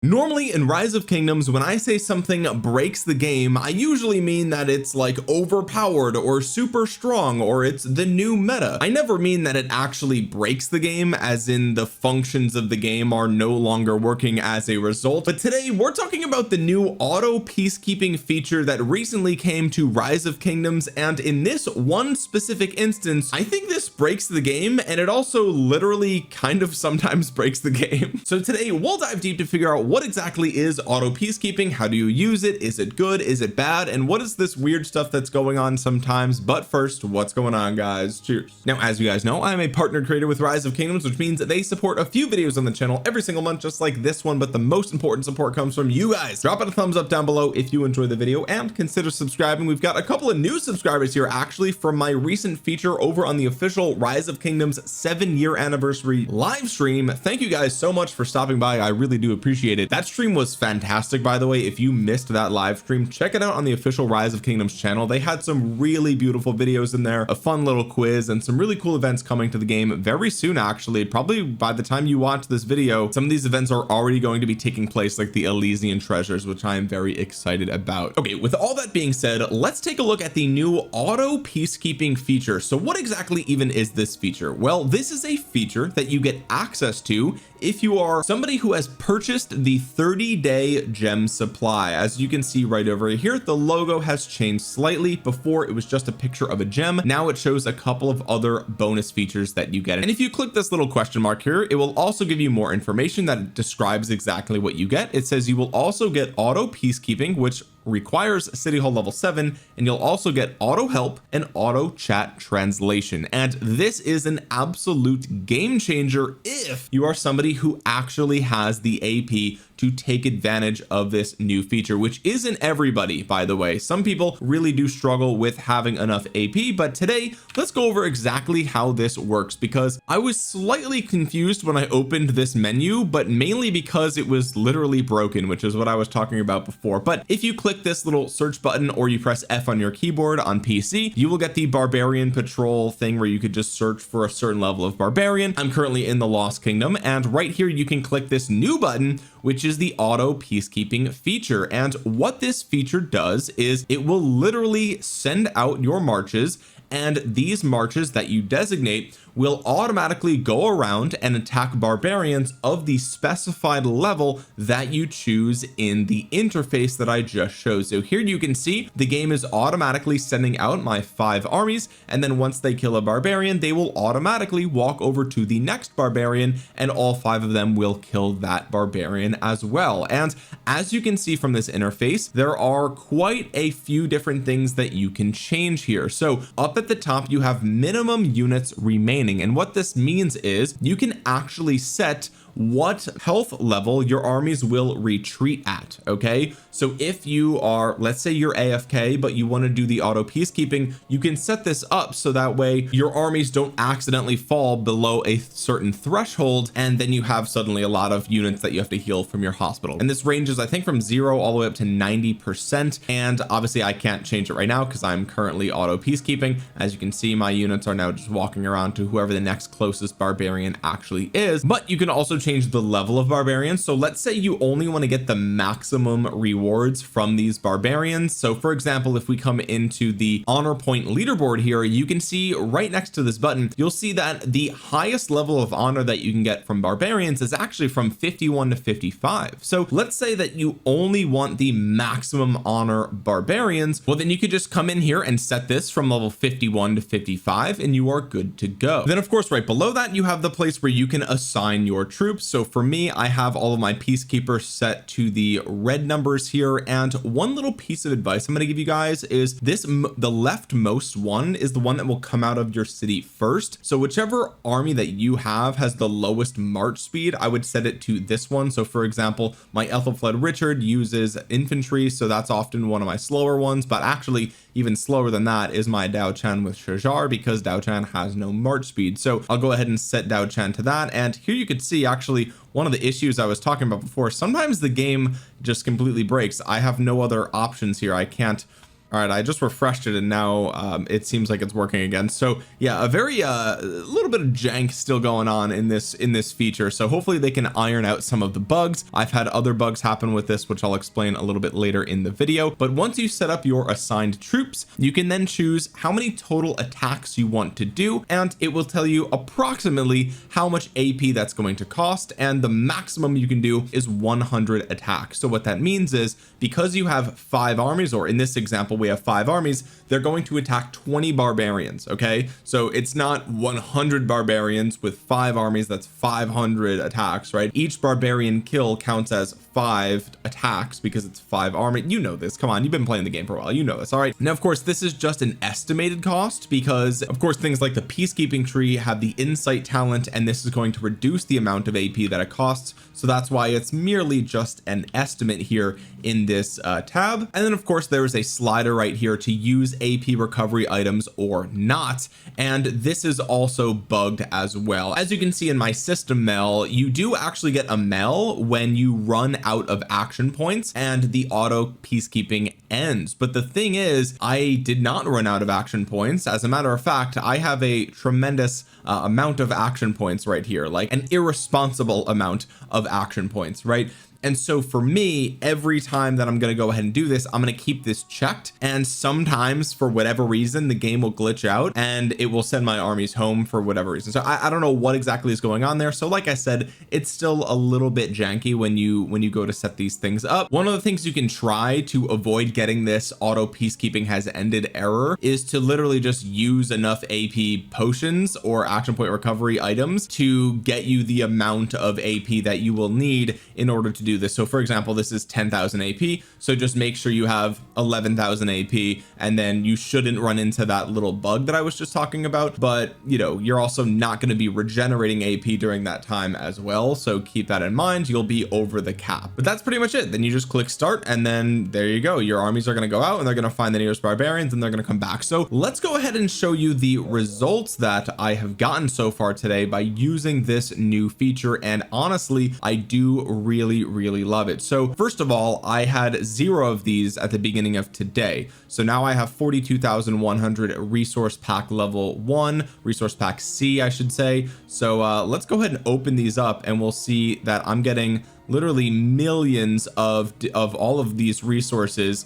Normally in Rise of Kingdoms, when I say something breaks the game, I usually mean that it's like overpowered or super strong or it's the new meta. I never mean that it actually breaks the game, as in the functions of the game are no longer working as a result. But today we're talking about the new auto peacekeeping feature that recently came to Rise of Kingdoms, and in this one specific instance I think this breaks the game, and it also literally kind of sometimes breaks the game. So today we'll dive deep to figure out what exactly is auto peacekeeping, how do you use it, is it good, is it bad, and what is this weird stuff that's going on sometimes. But first, what's going on, guys? Cheers. Now, as you guys know, I'm a partnered creator with Rise of Kingdoms, which means that they support a few videos on the channel every single month, just like this one. But the most important support comes from you guys. Drop it a thumbs up down below if you enjoy the video, and consider subscribing. We've got a couple of new subscribers here actually from my recent feature over on the official Rise of Kingdoms 7-year anniversary live stream. Thank you guys so much for stopping by. I really do appreciate it. That stream was fantastic, by the way. If you missed that live stream, check it out on the official Rise of Kingdoms channel. They had some really beautiful videos in there, a fun little quiz, and some really cool events coming to the game very soon. Actually, probably by the time you watch this video, some of these events are already going to be taking place, like the Elysian treasures, which I am very excited about. Okay, with all that being said, let's take a look at the new auto peacekeeping feature. So what exactly even is this feature? Well, this is a feature that you get access to if you are somebody who has purchased the 30-day gem supply. As you can see right over here, the logo has changed slightly. Before it was just a picture of a gem, now it shows a couple of other bonus features that you get. And if you click this little question mark here, it will also give you more information that describes exactly what you get. It says you will also get auto peacekeeping, which requires City Hall level 7, and you'll also get auto help and auto chat translation. And this is an absolute game changer if you are somebody who actually has the AP to take advantage of this new feature, which isn't everybody, by the way. Some people really do struggle with having enough AP, but today let's go over exactly how this works, because I was slightly confused when I opened this menu, but mainly because it was literally broken, which is what I was talking about before. But if you click this little search button or you press F on your keyboard on PC, you will get the Barbarian patrol thing where you could just search for a certain level of Barbarian. I'm currently in the Lost Kingdom, and right here you can click this new button, which is the auto peacekeeping feature. And what this feature does is it will literally send out your marches, and these marches that you designate will automatically go around and attack barbarians of the specified level that you choose in the interface that I just showed. So here you can see the game is automatically sending out my 5 armies, and then once they kill a barbarian, they will automatically walk over to the next barbarian, and all 5 of them will kill that barbarian as well. And as you can see from this interface, there are quite a few different things that you can change here. So up at the top you have minimum units remaining, and what this means is you can actually set what health level your armies will retreat at. Okay, so if you are, let's say you're AFK but you want to do the auto peacekeeping, you can set this up so that way your armies don't accidentally fall below a certain threshold, and then you have suddenly a lot of units that you have to heal from your hospital. And this ranges, I think, from 0 all the way up to 90%, and obviously I can't change it right now because I'm currently auto peacekeeping. As you can see, my units are now just walking around to whoever the next closest barbarian actually is. But you can also change the level of barbarians. So let's say you only want to get the maximum rewards from these barbarians. So for example, if we come into the honor point leaderboard here, you can see right next to this button, you'll see that the highest level of honor that you can get from barbarians is actually from 51 to 55. So let's say that you only want the maximum honor barbarians. Well, then you could just come in here and set this from level 51 to 55, and you are good to go. Then of course, right below that, you have the place where you can assign your troops. So for me, I have all of my peacekeepers set to the red numbers here. And one little piece of advice I'm going to give you guys is this: the leftmost one is the one that will come out of your city first. So whichever army that you have has the lowest march speed, I would set it to this one. So for example, my Ethelfled Richard uses infantry, so that's often one of my slower ones. But actually even slower than that is my Dao Chan with Shajar, because Dao Chan has no march speed. So I'll go ahead and set Dao Chan to that. And here you could see actually one of the issues I was talking about before. Sometimes the game just completely breaks. I have no other options here. I can't All right, I just refreshed it and now it seems like it's working again. So yeah, a very little bit of jank still going on in this feature, so hopefully they can iron out some of the bugs. I've had other bugs happen with this, which I'll explain a little bit later in the video. But once you set up your assigned troops, you can then choose how many total attacks you want to do, and it will tell you approximately how much AP that's going to cost, and the maximum you can do is 100 attacks. So what that means is, because you have 5 armies, or in this example we have 5 armies, they're going to attack 20 barbarians. Okay, so it's not 100 barbarians with 5 armies, that's 500 attacks, right? Each barbarian kill counts as 5 attacks because it's 5 army. You know this, come on, you've been playing the game for a while, you know this. All right, now of course this is just an estimated cost, because of course things like the peacekeeping tree have the insight talent, and this is going to reduce the amount of AP that it costs, so that's why it's merely just an estimate here in this tab. And then of course there is a slider right here to use AP recovery items or not, and this is also bugged as well. As you can see in my system mel, you do actually get a mel when you run out of action points and the auto peacekeeping ends. But the thing is, I did not run out of action points. As a matter of fact, I have a tremendous amount of action points right here, like an irresponsible amount of action points, right? And so for me, every time that I'm going to go ahead and do this, I'm going to keep this checked, and sometimes for whatever reason the game will glitch out and it will send my armies home for whatever reason. So I don't know what exactly is going on there. So like I said, it's still a little bit janky when you go to set these things up. One of the things you can try to avoid getting this auto peacekeeping has ended error is to literally just use enough AP potions or action point recovery items to get you the amount of AP that you will need in order to do this. So for example, this is 10,000 AP, so just make sure you have 11,000 AP, and then you shouldn't run into that little bug that I was just talking about. But you know, you're also not going to be regenerating AP during that time as well, so keep that in mind. You'll be over the cap. But that's pretty much it. Then you just click start, and then there you go, your armies are going to go out and they're going to find the nearest barbarians and they're going to come back. So let's go ahead and show you the results that I have gotten so far today by using this new feature, and honestly I do really love it. So first of all, I had 0 of these at the beginning of today, so now I have 42,100 resource pack level 1, resource pack C I should say. So let's go ahead and open these up, and we'll see that I'm getting literally millions of all of these resources.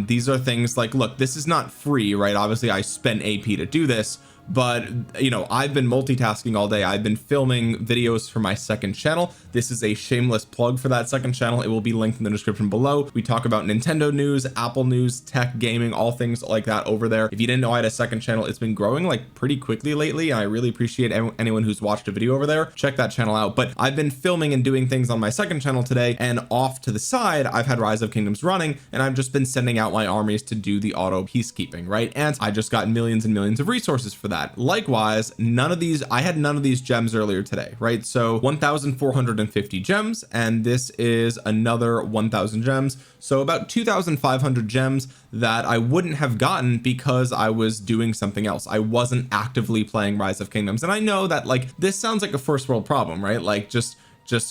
These are things like, look, this is not free, right? Obviously I spent AP to do this, but you know, I've been multitasking all day. I've been filming videos for my second channel. This is a shameless plug for that second channel. It will be linked in the description below. We talk about Nintendo news, Apple news, tech, gaming, all things like that over there. If you didn't know I had a second channel, it's been growing like pretty quickly lately, and I really appreciate anyone who's watched a video over there. Check that channel out. But I've been filming and doing things on my second channel today, and off to the side I've had Rise of Kingdoms running, and I've just been sending out my armies to do the auto peacekeeping, right? And I just got millions and millions of resources for that. Likewise, I had none of these gems earlier today, right? So 1,450 gems, and this is another 1,000 gems, so about 2,500 gems that I wouldn't have gotten because I was doing something else. I wasn't actively playing Rise of Kingdoms. And I know that like this sounds like a first world problem, right? Like just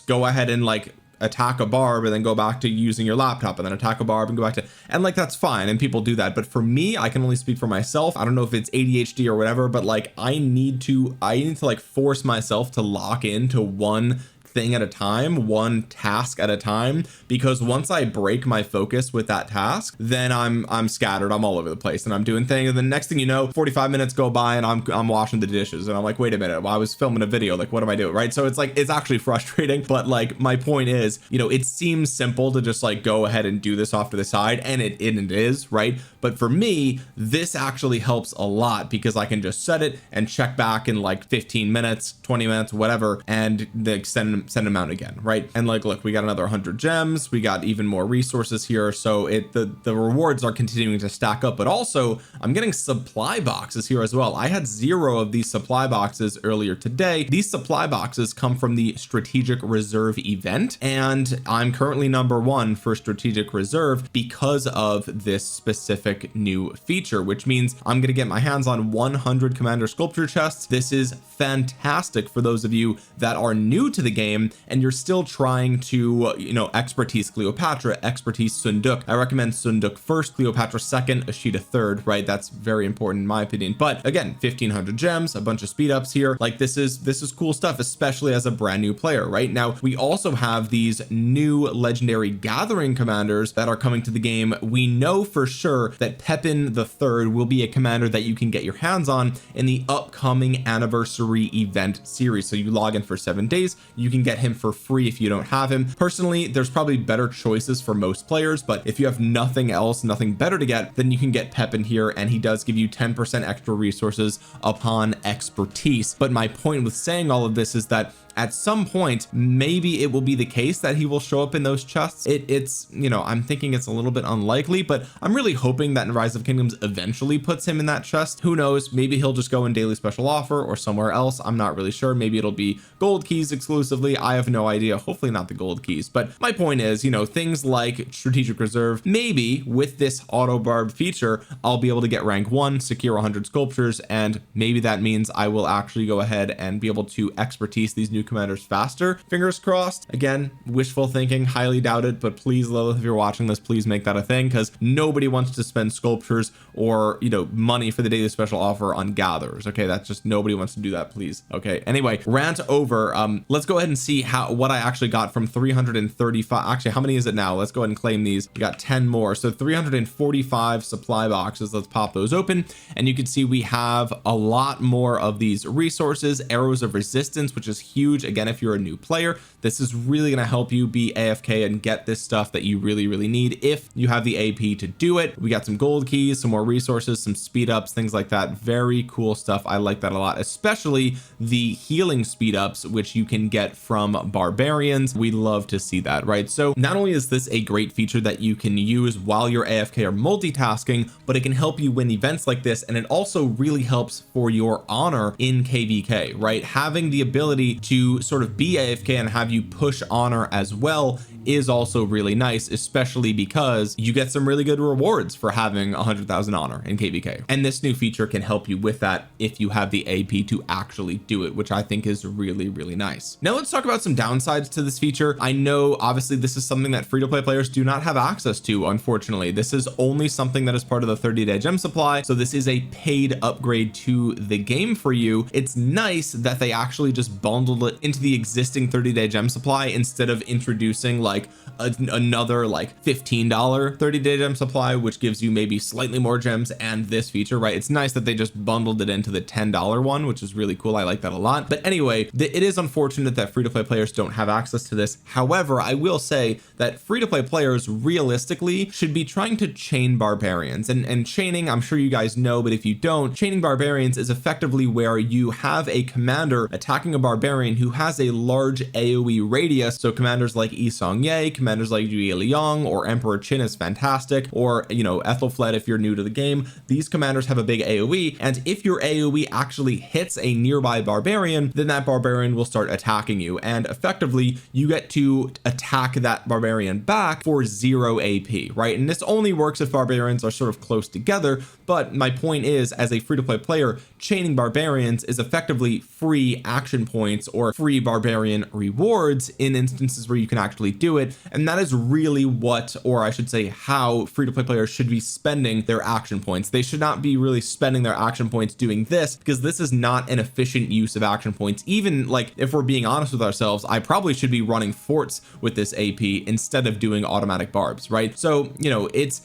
go ahead and like attack a barb and then go back to using your laptop, and then attack a barb and go back to, and like that's fine, and people do that. But for me, I can only speak for myself. I don't know if it's ADHD or whatever, but like I need to like force myself to lock into one thing at a time, one task at a time, because once I break my focus with that task, then I'm scattered, I'm all over the place, and I'm doing things, and the next thing you know, 45 minutes go by and I'm washing the dishes, and I'm like, wait a minute, well, I was filming a video, like what am I doing, right? So it's like, it's actually frustrating. But like my point is, you know, it seems simple to just like go ahead and do this off to the side, and it is, right? But for me, this actually helps a lot, because I can just set it and check back in like 15 minutes, 20 minutes, whatever, and then send them out again, right? And like, look, we got another 100 gems, we got even more resources here, so the rewards are continuing to stack up. But also I'm getting supply boxes here as well. I had 0 of these supply boxes earlier today. These supply boxes come from the strategic reserve event, and I'm currently number 1 for strategic reserve because of this specific new feature, which means I'm going to get my hands on 100 commander sculpture chests. This is fantastic for those of you that are new to the game game and you're still trying to expertise Cleopatra, expertise Sunduk. I recommend Sunduk first, Cleopatra second, Ashita third, right? That's very important in my opinion. But again, 1500 gems, a bunch of speed ups here. Like this is cool stuff, especially as a brand new player. Right now we also have these new legendary gathering commanders that are coming to the game. We know for sure that Pepin the third will be a commander that you can get your hands on in the upcoming anniversary event series. So you log in for 7 days, you can get him for free if you don't have him. Personally, there's probably better choices for most players, but if you have nothing else, nothing better to get, then you can get Pepin here, and he does give you 10% extra resources upon expertise. But my point with saying all of this is that at some point maybe it will be the case that he will show up in those chests. It's I'm thinking it's a little bit unlikely, but I'm really hoping that Rise of Kingdoms eventually puts him in that chest. Who knows, maybe he'll just go in daily special offer or somewhere else. I'm not really sure. Maybe it'll be gold keys exclusively. I have no idea. Hopefully not the gold keys, but my point is, things like strategic reserve, maybe with this auto barb feature I'll be able to get rank 1, secure 100 sculptures, and maybe that means I will actually go ahead and be able to expertise these new commanders faster. Fingers crossed. Again, wishful thinking, highly doubt it, but please, Lilith, if you're watching this, please make that a thing, because nobody wants to spend sculptures or money for the daily special offer on gatherers. Okay, that's just, nobody wants to do that, please. Okay, anyway, rant over. Let's go ahead and see what I actually got from 335. Actually, how many is it now? Let's go ahead and claim these. We got 10 more, so 345 supply boxes. Let's pop those open, and you can see we have a lot more of these resources. Arrows of resistance, which is huge. Again, if you're a new player, this is really going to help you be AFK and get this stuff that you really need if you have the AP to do it. We got some gold keys, some more resources, some speed ups, things like that. Very cool stuff. I like that a lot, especially the healing speed ups, which you can get from barbarians. We love to see that, right? So not only is this a great feature that you can use while you're AFK or multitasking, but it can help you win events like this, and it also really helps for your honor in KVK, right? Having the ability to sort of be AFK and have you push honor as well is also really nice, especially because you get some really good rewards for having 100,000 honor in KVK, and this new feature can help you with that if you have the AP to actually do it, which I think is really nice. Now let's talk about some downsides to this feature. I know obviously this is something that free-to-play players do not have access to. Unfortunately, this is only something that is part of the 30-day gem supply, so this is a paid upgrade to the game for you. It's nice that they actually just bundled it into the existing 30-day gem supply instead of introducing like another like $15 30-day gem supply, which gives you maybe slightly more gems and this feature, right? It's nice that they just bundled it into the $10 one, which is really cool. I like that a lot. But anyway, it is unfortunate that free-to-play players don't have access to this. However, I will say that free-to-play players realistically should be trying to chain barbarians, and chaining, I'm sure you guys know, but if you don't, chaining barbarians is effectively where you have a commander attacking a barbarian who has a large AoE radius. So commanders like Seong-Gye, commanders like Jue Liang or Emperor Qin is fantastic, or Ethelfled if you're new to the game. These commanders have a big AoE, and if your AoE actually hits a nearby barbarian, then that barbarian will start attacking you, and effectively you get to attack that barbarian back for 0 AP, right? And this only works if barbarians are sort of close together, but my point is, as a free-to-play player, chaining barbarians is effectively free action points or free barbarian rewards in instances where you can actually do it, and that is really what, or I should say how, free-to-play players should be spending their action points. They should not be really spending their action points doing this, because this is not an efficient use of action points. Even like, if we're being honest with ourselves, I probably should be running forts with this AP instead of doing automatic barbs, right? So it's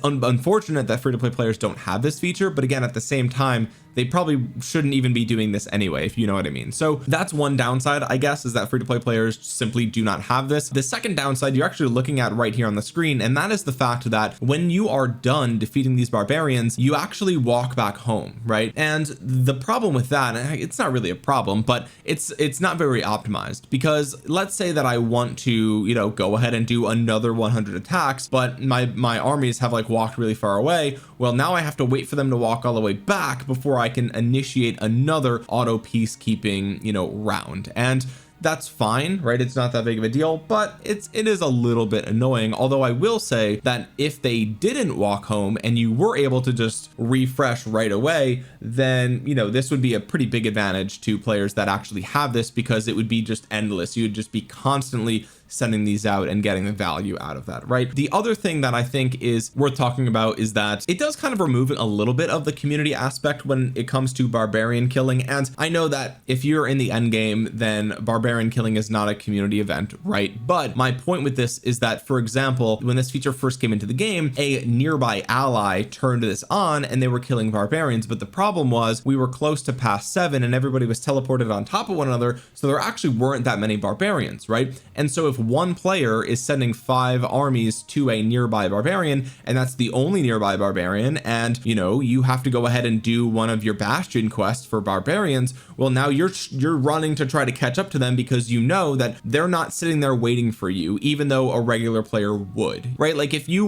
unfortunate that free-to-play players don't have this feature, but again, at the same time, they probably shouldn't even be doing this anyway, if you know what I mean. So that's one downside, I guess, is that free-to-play players simply do not have this. The second downside you're actually looking at right here on the screen, and that is the fact that when you are done defeating these barbarians, you actually walk back home, right? And the problem with that, it's not really a problem, but it's not very optimized, because let's say that I want to go ahead and do another 100 attacks, but my armies have like walked really far away. Well, now I have to wait for them to walk all the way back before I can initiate another auto peacekeeping round, and that's fine, right? It's not that big of a deal, but it is a little bit annoying. Although I will say that if they didn't walk home and you were able to just refresh right away, then this would be a pretty big advantage to players that actually have this, because it would be just endless. You would just be constantly sending these out and getting the value out of that, right? The other thing that I think is worth talking about is that it does kind of remove a little bit of the community aspect when it comes to barbarian killing. And I know that if you're in the end game, then barbarian killing is not a community event, right? But my point with this is that, for example, when this feature first came into the game, a nearby ally turned this on and they were killing barbarians. But the problem was we were close to pass 7 and everybody was teleported on top of one another, so there actually weren't that many barbarians, right? And so if one player is sending 5 armies to a nearby barbarian, and that's the only nearby barbarian, and you have to go ahead and do one of your bastion quests for barbarians, well, now you're running to try to catch up to them, because that they're not sitting there waiting for you, even though a regular player would, right? Like if you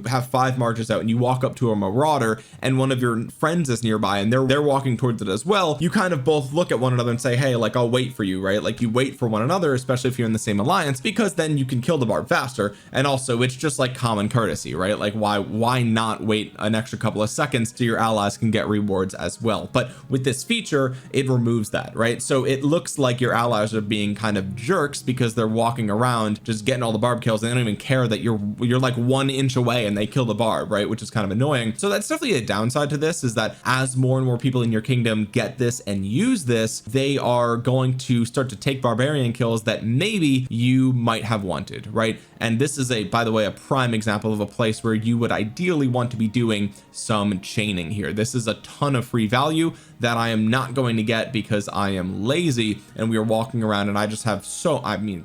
have 5 marches out and you walk up to a marauder and one of your friends is nearby and they're walking towards it as well, you kind of both look at one another and say, hey, like, I'll wait for you, right? Like you wait for one another, especially if you're in the same alliance, because then you can kill the barb faster. And also it's just like common courtesy, right? Like why not wait an extra couple of seconds so your allies can get rewards as well? But with this feature, it removes that, right? So it looks like your allies are being kind of jerks because they're walking around just getting all the barb kills, and they don't even care that you're like 1 inch away and they kill the barb, right? Which is kind of annoying. So that's definitely a downside to this, is that as more and more people in your kingdom get this and use this, they are going to start to take barbarian kills that maybe you might have wanted, right? And this is by the way, a prime example of a place where you would ideally want to be doing some chaining here. This is a ton of free value that I am not going to get because I am lazy and we are walking around and I just have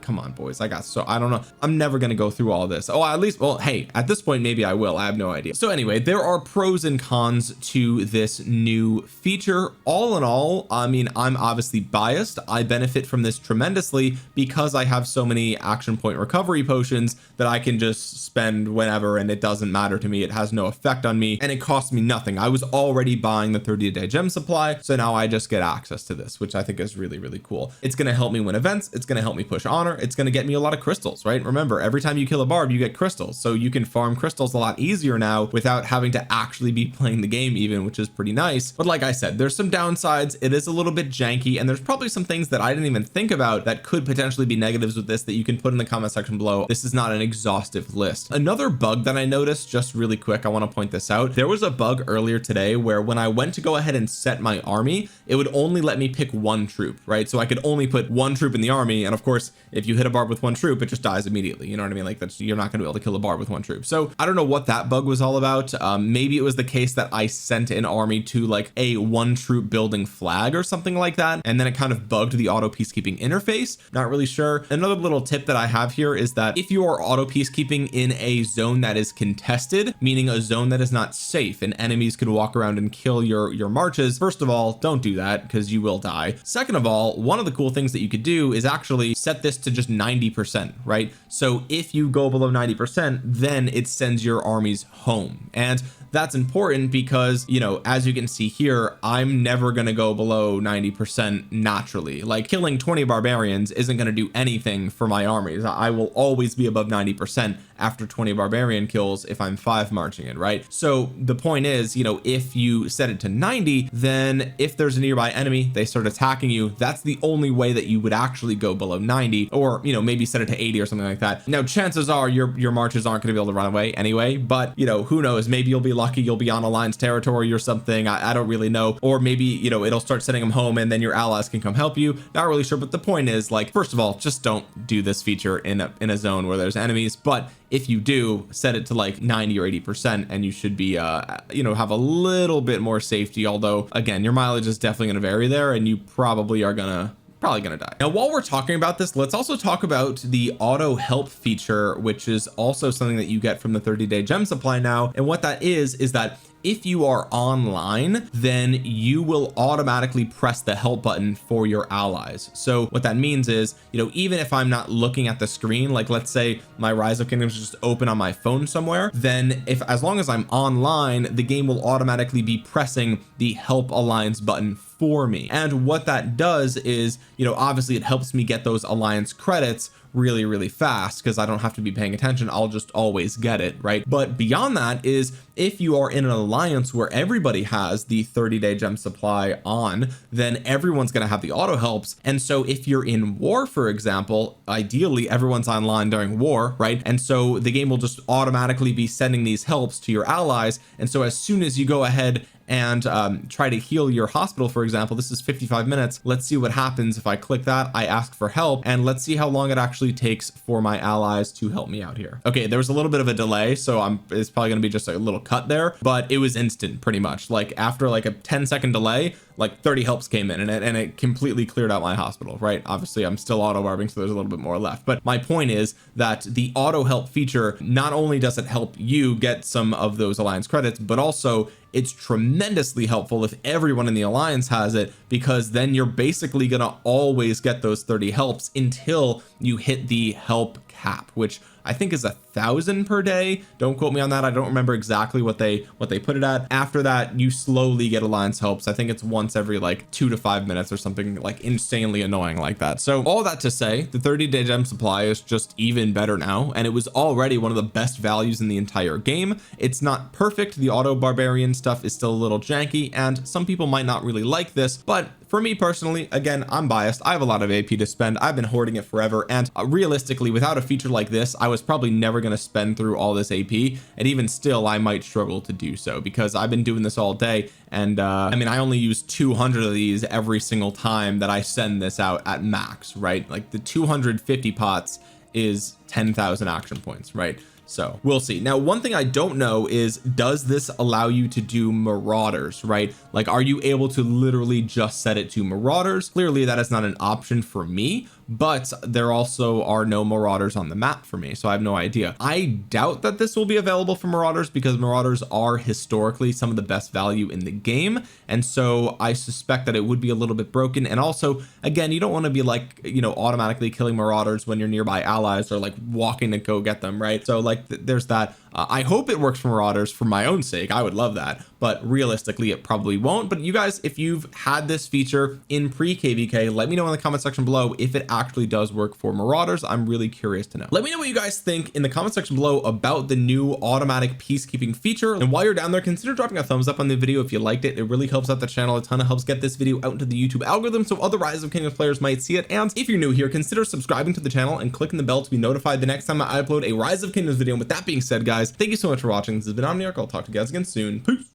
come on, boys, I don't know, I'm never going to go through all this. Hey, at this point maybe I will, I have no idea. So anyway, there are pros and cons to this new feature. All in all, I'm obviously biased. I benefit from this tremendously because I have so many action point recovery potions that I can just spend whenever and it doesn't matter to me. It has no effect on me and it costs me nothing. I was already buying the 30-a-day gem supply, so now I just get access to this, which I think is really, really cool. It's going to help me win events. It's going to help me push honor. It's going to get me a lot of crystals, right? Remember, every time you kill a barb, you get crystals, so you can farm crystals a lot easier now without having to actually be playing the game even, which is pretty nice. But like I said, there's some downsides. It is a little bit janky, and there's probably some things that I didn't even think about that could potentially be negatives with this that you can put in the comment section below. This is not an exhaustive list. Another bug that I noticed, just really quick, I want to point this out. There was a bug earlier today where when I went to go ahead and set my army, it would only let me pick 1 troop, right? So I could only put 1 troop in the army, and of course if you hit a barb with 1 troop, it just dies immediately, you know what I mean? Like you're not going to be able to kill a barb with 1 troop. So I don't know what that bug was all about. Maybe it was the case that I sent an army to like a 1 troop building flag or something like that, and then it kind of bugged the auto peacekeeping interface. Not really sure. Another little tip that I have here is that if you are auto peacekeeping in a zone that is contested, meaning a zone that is not safe and enemies could walk around and kill your marches, first of all, don't do that because you will die. Second of all, one of the cool things that you could do is actually set this to just 90%, right? So if you go below 90%, then it sends your armies home. And that's important because, as you can see here, I'm never going to go below 90% naturally. Like killing 20 barbarians isn't going to do anything for my armies. I will always be above 90% after 20 barbarian kills if I'm 5 marching in, right? So the point is, if you set it to 90, then if there's a nearby enemy, they start attacking you, that's the only way that you would actually go below 90, or maybe set it to 80 or something like that. Now chances are your marches aren't going to be able to run away anyway, but who knows, maybe you'll be lucky, you'll be on alliance territory or something. I don't really know. Or maybe it'll start sending them home and then your allies can come help you. Not really sure, but the point is, like, first of all, just don't do this feature in a zone where there's enemies. But if you do, set it to like 90 or 80% and you should be have a little bit more safety, although again, your mileage is definitely going to vary there and you probably are probably gonna die. Now while we're talking about this, let's also talk about the auto help feature, which is also something that you get from the 30-day gem supply now. And what that is that if you are online, then you will automatically press the help button for your allies. So what that means is, you know, even if I'm not looking at the screen, like let's say my Rise of Kingdoms is just open on my phone somewhere, then as long as I'm online, the game will automatically be pressing the help alliance button for me. And what that does is, you know, obviously it helps me get those alliance credits really fast because I don't have to be paying attention. I'll just always get it, right? But beyond that is, if you are in an alliance where everybody has the 30-day gem supply on, then everyone's going to have the auto helps. And so if you're in war, for example, ideally everyone's online during war, right? And so the game will just automatically be sending these helps to your allies. And so as soon as you go ahead and try to heal your hospital, for example, this is 55 minutes. Let's see what happens if I click that. I ask for help, and let's see how long it actually takes for my allies to help me out here. Okay, there was a little bit of a delay, so it's probably going to be just a little cut there, but it was instant pretty much. Like after like a 10-second delay, like 30 helps came in, and it completely cleared out my hospital, right? Obviously I'm still auto barbing, so there's a little bit more left, but my point is that the auto help feature, not only does it help you get some of those alliance credits, but also it's tremendously helpful if everyone in the alliance has it, because then you're basically gonna always get those 30 helps until you hit the help cap, which I think is 1,000 per day. Don't quote me on that. I don't remember exactly what they put it at. After that, you slowly get alliance helps. I think it's once every like 2 to 5 minutes or something like insanely annoying like that. So all that to say, the 30-day gem supply is just even better now, and it was already one of the best values in the entire game. It's not perfect. The auto barbarian stuff is still a little janky, and some people might not really like this, but for me personally, again, I'm biased. I have a lot of AP to spend. I've been hoarding it forever, and realistically, without a feature like this, I was probably never going to spend through all this AP, and even still I might struggle to do so because I've been doing this all day. And I mean, I only use 200 of these every single time that I send this out at max, right? Like the 250 pots is 10,000 action points, right? So we'll see. Now, one thing I don't know is, does this allow you to do marauders, right? Like, are you able to literally just set it to marauders? Clearly that is not an option for me, but there also are no marauders on the map for me, so I have no idea. I doubt that this will be available for marauders because marauders are historically some of the best value in the game, and so I suspect that it would be a little bit broken. And also, again, you don't want to be like, you know, automatically killing marauders when you're nearby allies or like walking to go get them, right? So like there's that. I hope it works for marauders for my own sake. I would love that, but realistically it probably won't. But you guys, if you've had this feature in pre-KVK, let me know in the comment section below if it actually does work for marauders. I'm really curious to know. Let me know what you guys think in the comment section below about the new automatic peacekeeping feature, and while you're down there, consider dropping a thumbs up on the video if you liked it. It really helps out the channel a ton. It helps get this video out into the YouTube algorithm so other Rise of Kingdoms players might see it. And if you're new here, consider subscribing to the channel and clicking the bell to be notified the next time I upload a Rise of Kingdoms video. And with that being said, guys, thank you so much for watching. This has been Omniarch. I'll talk to you guys again soon. Peace.